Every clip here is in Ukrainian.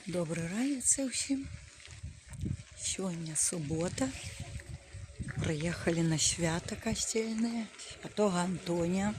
Добрий ранець всім. Сьогодні субота. Приїхали на свято костельне, Святого Антонія.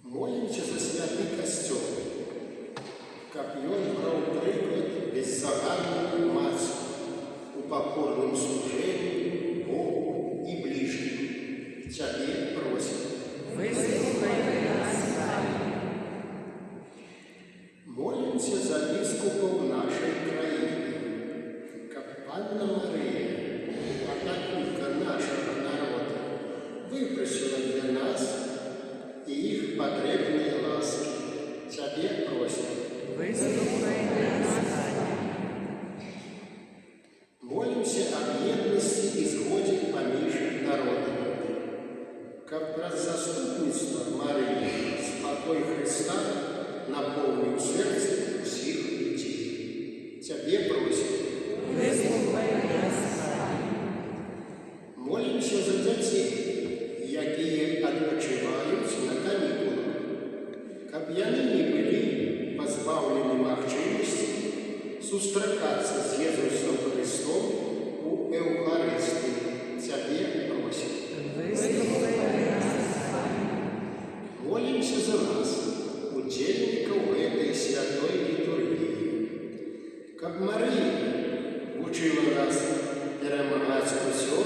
Молимося за святий костьол, каб ён брав приклад беззаганної маски у покорному служенні Богу і ближнім. Тебе просимо. Молимося за біскупів нашої країни, каб Панна Марія, опікунка нашого народу, випросила для нас и их потребные ласки. Тебе просим. Молимся о бедности и сгоде поміж народами. Как про заступництво Марии, спокой Христа наполнил сердце всех людей. Тебе просим. Молимся за детей, які відпочивають на канікулах, каб яны не былі позбавлені можливості зустрічатися з Ісусом Христом у Евхаристії. Тебе просим. Молимся за нас, удельников этой святой литургии, каб Мария учила нас перемагать все,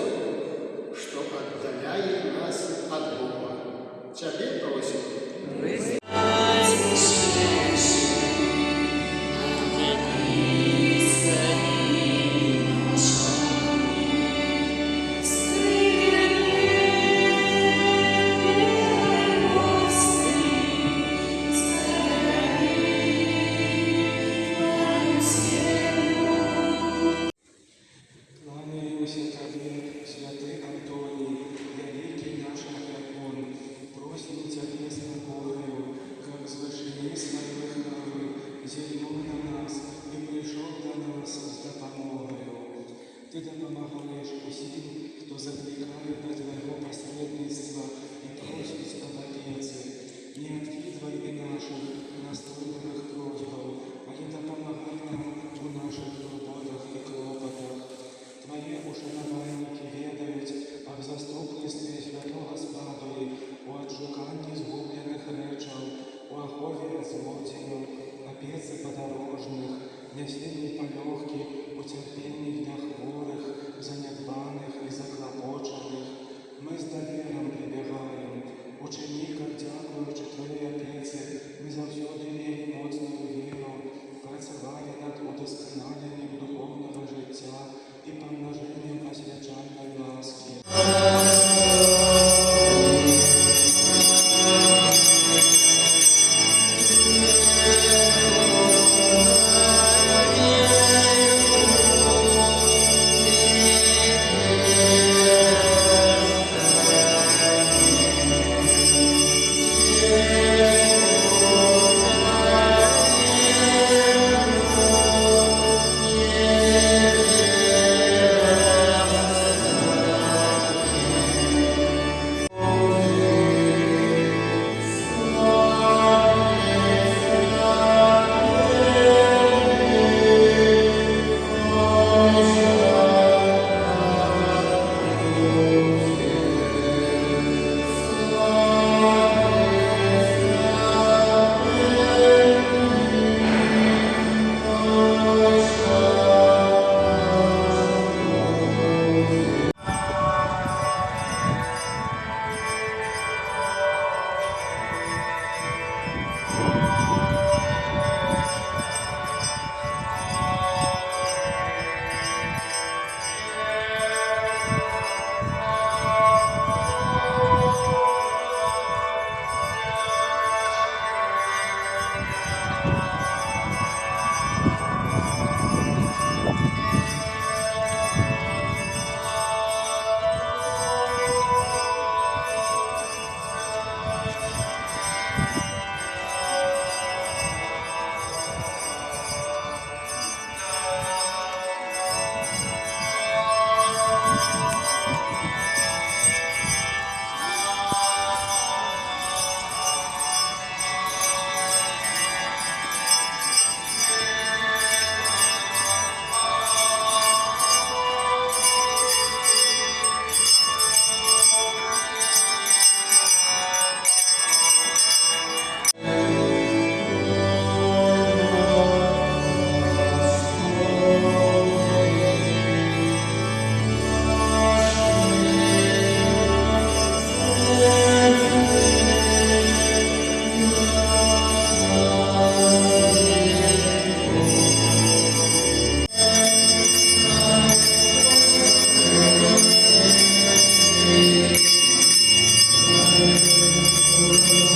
что отдаляет нас от Бога. Тебе просим. Кланяємося тобі, святий Антоній, великий наш опікун, просимо тебе с покорою, как звершені свої храми, зійнув на нас і прийшов до нас з допомогою. Ти допомагаєш усім, хто закликає до твоего посредництва і просить об Отеце. Не откидывай и наших настойных просьбов, а и допомагай нам у наших турботах и клопотах. Твои ушанувальники ведают об заступництве святого Спадої, у отшуканні згублених речаў, у охове злодеїв, опеці подорожних, несенні полегки, у терпенні для хворих, занедбаних и заклопочених. Мы с доверием прибегаем, учени, как дякуючи Твоей опеці, ми завсёды имеем моцную віру, працювали над удосконаленням духовного життя і помноженням освячальної ласки.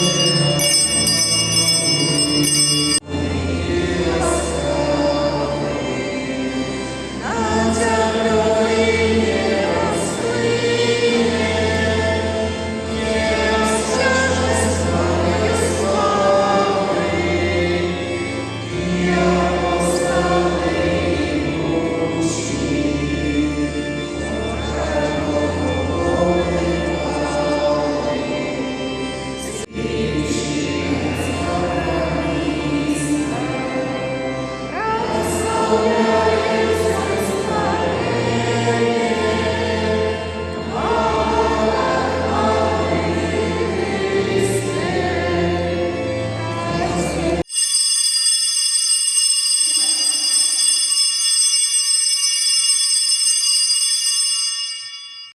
Господи,